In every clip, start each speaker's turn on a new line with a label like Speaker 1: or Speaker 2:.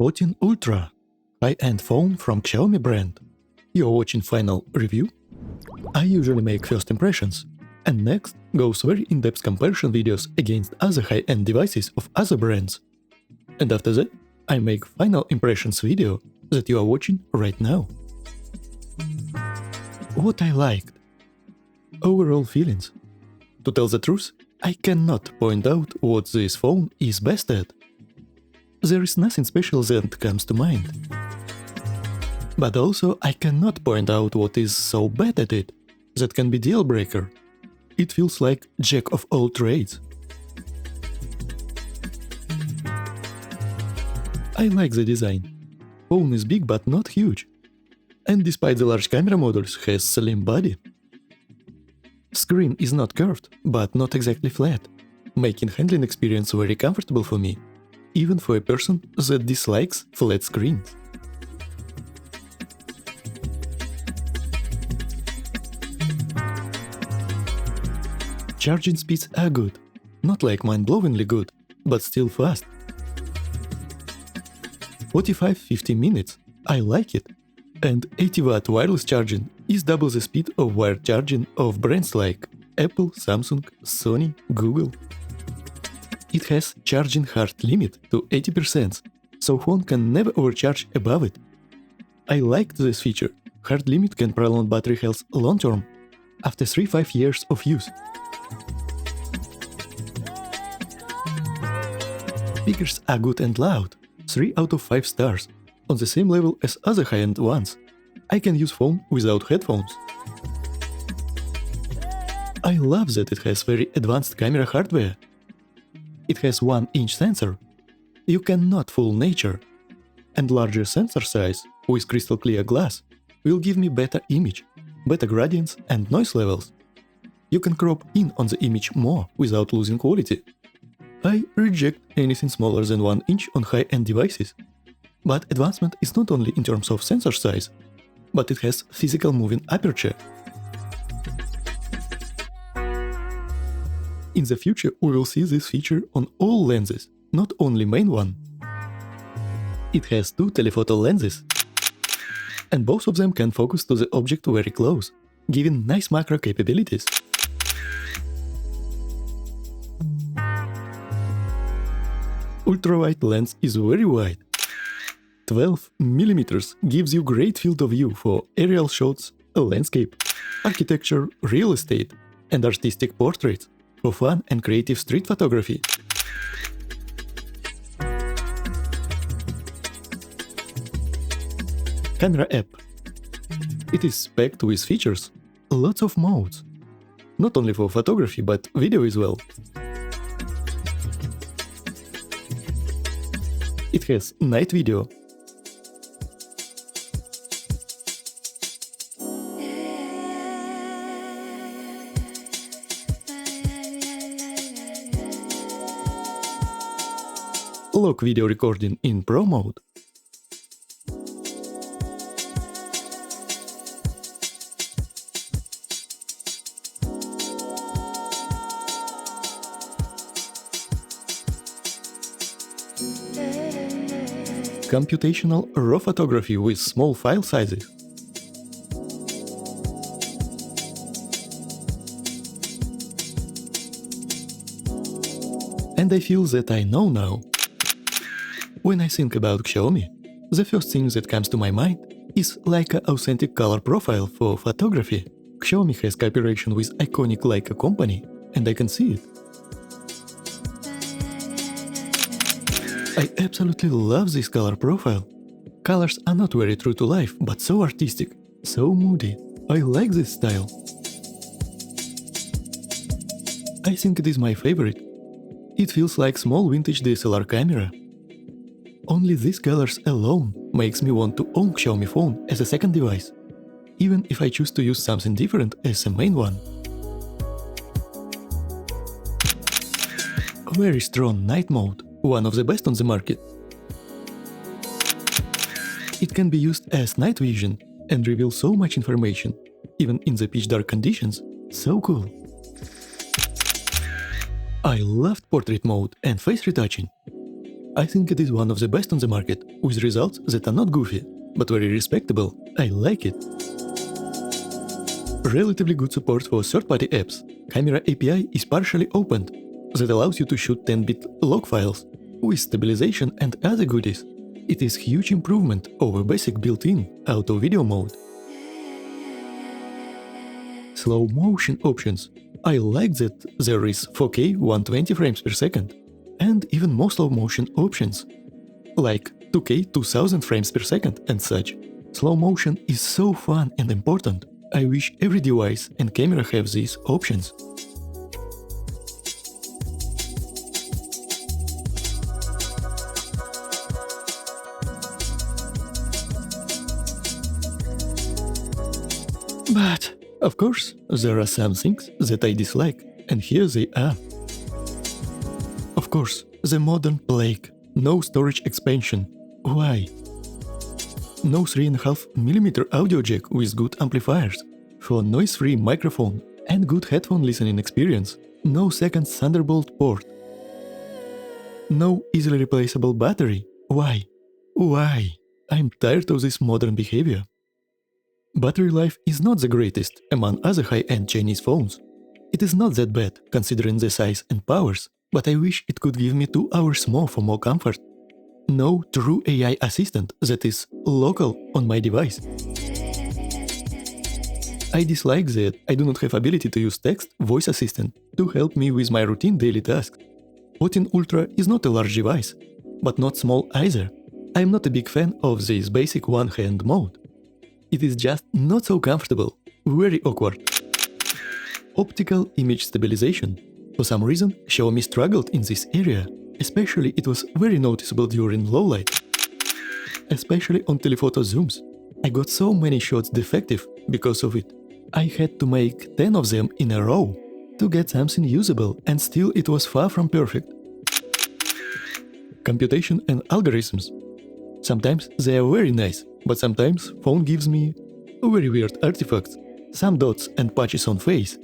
Speaker 1: 14 Ultra, high-end phone from Xiaomi brand. You're watching final review? I usually make first impressions, and next goes very in-depth comparison videos against other high-end devices of other brands. And after that, I make final impressions video that you are watching right now. What I liked. Overall feelings. To tell the truth, I cannot point out what this phone is best at. There is nothing special that comes to mind. But also I cannot point out what is so bad at it that can be deal breaker. It feels like jack of all trades. I like the design. Phone is big but not huge. And despite the large camera models has slim body. Screen is not curved, but not exactly flat, making handling experience very comfortable for me, even for a person that dislikes flat screens. Charging speeds are good, not like mind-blowingly good, but still fast. 45-50 minutes, I like it, and 80-watt wireless charging is double the speed of wired charging of brands like Apple, Samsung, Sony, Google. It has charging hard limit to 80%, so phone can never overcharge above it. I liked this feature. Hard limit can prolong battery health long term, after 3-5 years of use. Speakers are good and loud, 3 out of 5 stars, on the same level as other high-end ones. I can use phone without headphones. I love that it has very advanced camera hardware. It has 1-inch sensor. You cannot fool nature. And larger sensor size with crystal clear glass will give me better image, better gradients and noise levels. You can crop in on the image more without losing quality. I reject anything smaller than 1 inch on high-end devices. But advancement is not only in terms of sensor size, but it has physical moving aperture. In the future we will see this feature on all lenses, not only main one. It has 2 telephoto lenses, and both of them can focus to the object very close, giving nice macro capabilities. Ultra-wide lens is very wide. 12 mm gives you great field of view for aerial shots, landscape, architecture, real estate, and artistic portraits for fun and creative street photography. Camera app. It is packed with features, lots of modes, not only for photography but video as well. It has night video, lock video recording in Pro mode, computational RAW photography with small file sizes, and I feel that I know now. When I think about Xiaomi, the first thing that comes to my mind is Leica authentic color profile for photography. Xiaomi has cooperation with iconic Leica company, and I can see it. I absolutely love this color profile. Colors are not very true to life, but so artistic, so moody. I like this style. I think it is my favorite. It feels like small vintage DSLR camera. Only these colors alone makes me want to own Xiaomi phone as a second device, even if I choose to use something different as a main one. Very strong night mode, one of the best on the market. It can be used as night vision and reveal so much information, even in the pitch dark conditions. So cool. I loved portrait mode and face retouching. I think it is one of the best on the market, with results that are not goofy, but very respectable. I like it. Relatively good support for third-party apps. Camera API is partially opened, that allows you to shoot 10-bit log files, with stabilization and other goodies. It is huge improvement over basic built-in auto video mode. Slow motion options. I like that there is 4K 120 frames per second, and even more slow motion options, like 2K 2000 frames per second and such. Slow motion is so fun and important. I wish every device and camera have these options. But, of course, there are some things that I dislike, and here they are. Of course, the modern plague. No storage expansion. Why? No 3.5mm audio jack with good amplifiers, for noise-free microphone and good headphone listening experience. No second Thunderbolt port. No easily replaceable battery. Why? Why? I'm tired of this modern behavior. Battery life is not the greatest among other high-end Chinese phones. It is not that bad, considering the size and powers, but I wish it could give me 2 hours more for more comfort. No true AI assistant that is local on my device. I dislike that I do not have ability to use text voice assistant to help me with my routine daily tasks. 14 Ultra is not a large device, but not small either. I am not a big fan of this basic one-hand mode. It is just not so comfortable, very awkward. Optical image stabilization. For some reason, Xiaomi struggled in this area, especially it was very noticeable during low light. Especially on telephoto zooms. I got so many shots defective because of it. I had to make 10 of them in a row to get something usable, and still it was far from perfect. Computation and algorithms. Sometimes they are very nice, but sometimes phone gives me very weird artifacts, some dots and patches on face.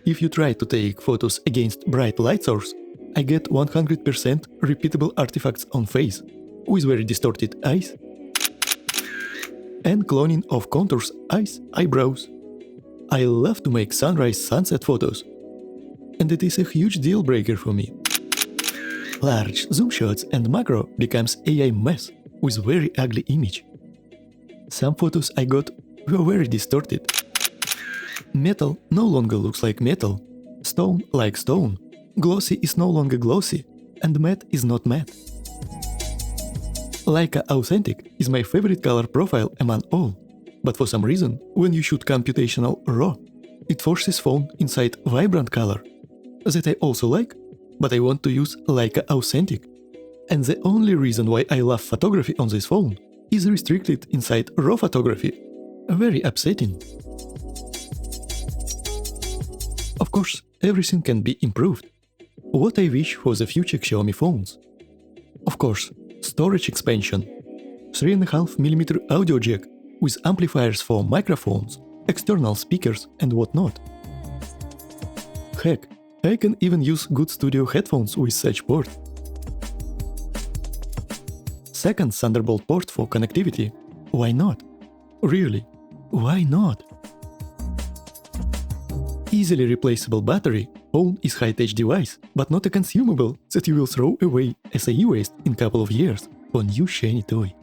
Speaker 1: If you try to take photos against bright light source, I get 100% repeatable artifacts on face, with very distorted eyes, and cloning of contours, eyes, eyebrows. I love to make sunrise-sunset photos, and it is a huge deal breaker for me. Large zoom shots and macro becomes AI mess with very ugly image. Some photos I got were very distorted. Metal no longer looks like metal, stone like stone, glossy is no longer glossy, and matte is not matte. Leica Authentic is my favorite color profile among all, but for some reason, when you shoot computational RAW, it forces phone inside vibrant color. That I also like, but I want to use Leica Authentic. And the only reason why I love photography on this phone is restricted inside RAW photography. Very upsetting. Of course, everything can be improved. What I wish for the future Xiaomi phones? Of course, storage expansion, 3.5mm audio jack with amplifiers for microphones, external speakers and whatnot. Heck, I can even use good studio headphones with such port. Second Thunderbolt port for connectivity. Why not? Really, why not? Easily replaceable battery. Phone is high-tech device, but not a consumable that you will throw away as a e-waste in couple of years for new shiny toy.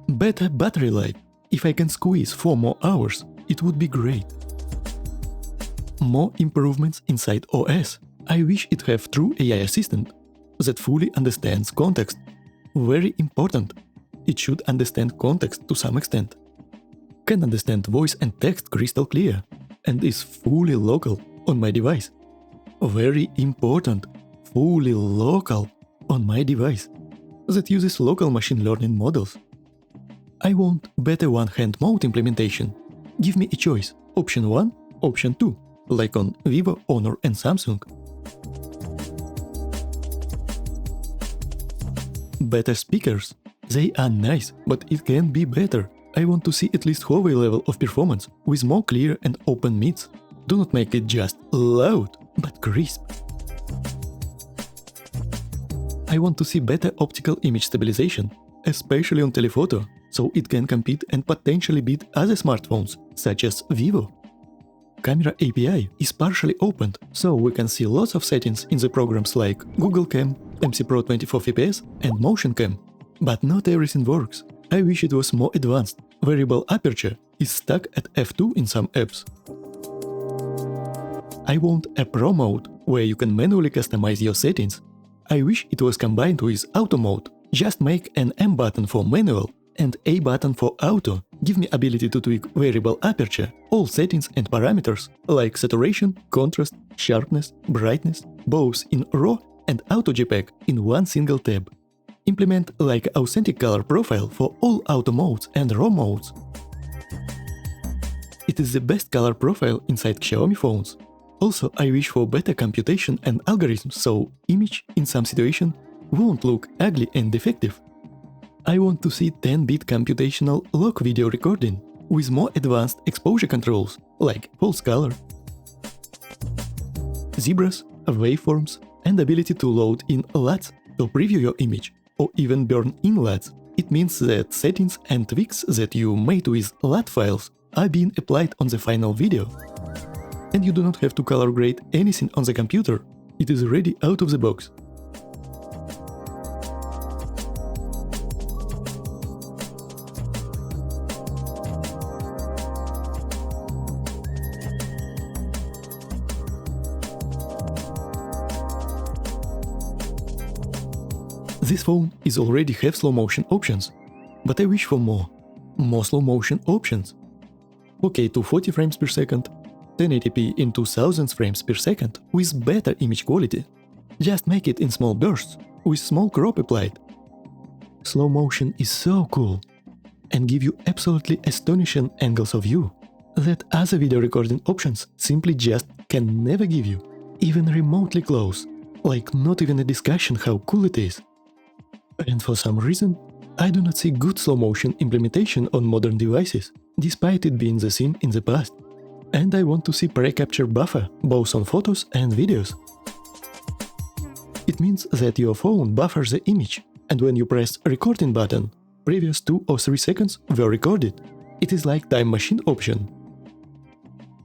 Speaker 1: Better battery life. If I can squeeze 4 more hours, it would be great. More improvements inside OS. I wish it have true AI assistant that fully understands context. Very important. It should understand context to some extent. Can understand voice and text crystal clear, and is fully local on my device. Very important. Fully local on my device. That uses local machine learning models. I want better one-hand mode implementation. Give me a choice. Option 1, option 2, like on Vivo, Honor and Samsung. Better speakers. They are nice, but it can be better. I want to see at least Huawei level of performance with more clear and open mids. Do not make it just loud, but crisp. I want to see better optical image stabilization, especially on telephoto, so it can compete and potentially beat other smartphones, such as Vivo. Camera API is partially opened, so we can see lots of settings in the programs like Google Cam, MC Pro 24fps and Motion Cam. But not everything works. I wish it was more advanced. Variable aperture is stuck at f2 in some apps. I want a Pro mode, where you can manually customize your settings. I wish it was combined with Auto mode. Just make an M button for manual and A button for auto. Give me ability to tweak variable aperture, all settings and parameters like saturation, contrast, sharpness, brightness, both in RAW and Auto JPEG in one single tab. Implement like authentic color profile for all auto modes and RAW modes. It is the best color profile inside Xiaomi phones. Also, I wish for better computation and algorithms, so image in some situation won't look ugly and defective. I want to see 10-bit computational log video recording with more advanced exposure controls like false color, zebras, waveforms, and ability to load in LUTs to preview your image or even burn in LUTs. It means that settings and tweaks that you made with LUT files are being applied on the final video. And you do not have to color grade anything on the computer. It is ready out of the box. This phone is already have slow motion options, but I wish for more slow motion options. 4K to 40 frames per second, 1080p in 2000 frames per second with better image quality. Just make it in small bursts with small crop applied. Slow motion is so cool and give you absolutely astonishing angles of view that other video recording options simply just can never give you, even remotely close, like not even a discussion how cool it is. And for some reason, I do not see good slow motion implementation on modern devices, despite it being the same in the past. And I want to see pre-capture buffer, both on photos and videos. It means that your phone buffers the image, and when you press recording button, previous 2 or 3 seconds were recorded. It is like time machine option.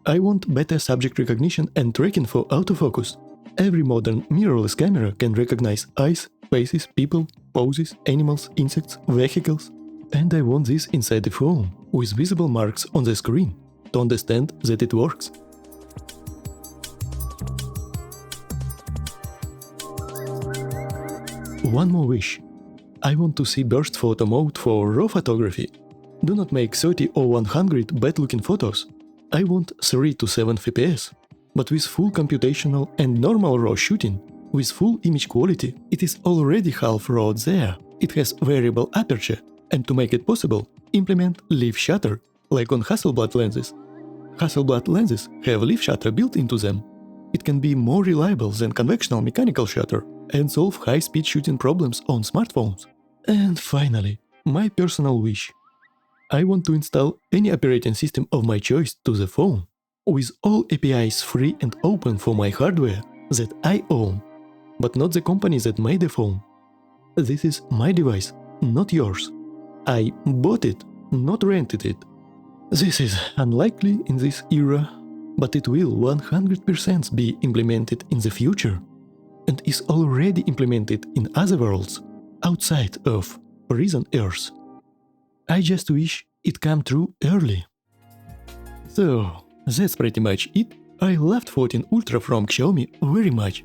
Speaker 1: I want better subject recognition and tracking for autofocus. Every modern mirrorless camera can recognize eyes, faces, people, poses, animals, insects, vehicles. And I want this inside the phone, with visible marks on the screen, to understand that it works. One more wish. I want to see burst photo mode for RAW photography. Do not make 30 or 100 bad-looking photos. I want 3 to 7 fps, but with full computational and normal RAW shooting, with full image quality. It is already half RAW there. It has variable aperture, and to make it possible, implement leaf shutter, like on Hasselblad lenses. Hasselblad lenses have leaf shutter built into them. It can be more reliable than conventional mechanical shutter and solve high-speed shooting problems on smartphones. And finally, my personal wish. I want to install any operating system of my choice to the phone, with all APIs free and open for my hardware that I own, but not the company that made the phone. This is my device, not yours. I bought it, not rented it. This is unlikely in this era, but it will 100% be implemented in the future, and is already implemented in other worlds, outside of prison Earth. I just wish it come true early. So, that's pretty much it. I loved 14 Ultra from Xiaomi very much.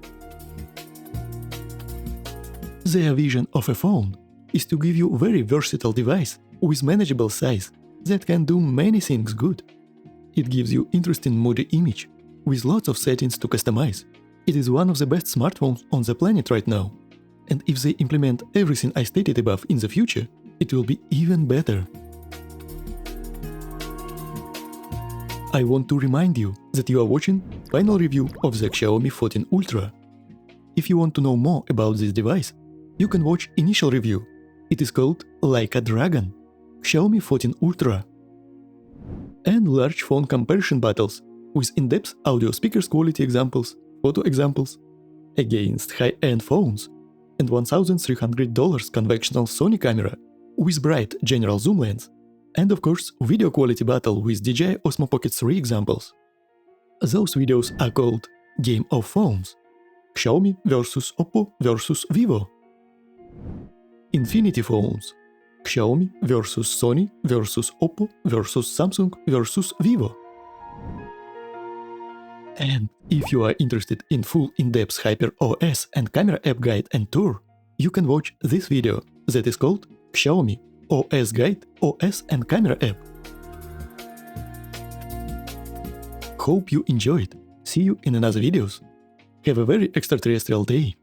Speaker 1: Their vision of a phone is to give you very versatile device with manageable size that can do many things good. It gives you interesting moody image with lots of settings to customize. It is one of the best smartphones on the planet right now. And if they implement everything I stated above in the future, it will be even better. I want to remind you that you are watching final review of the Xiaomi 14 Ultra. If you want to know more about this device, you can watch initial review. It is called Leica Dragon, Xiaomi 14 Ultra. And large phone comparison battles with in-depth audio speakers quality examples, photo examples, against high-end phones, and $1,300 conventional Sony camera with bright general zoom lens, and of course video quality battle with DJI Osmo Pocket 3 examples. Those videos are called Game of Phones, Xiaomi vs Oppo vs Vivo, Infinity Phones, Xiaomi vs Sony vs Oppo vs Samsung vs Vivo. And if you are interested in full in-depth Hyper OS and camera app guide and tour, you can watch this video that is called Xiaomi OS Guide, OS and Camera App. Hope you enjoyed. See you in another videos. Have a very extraterrestrial day.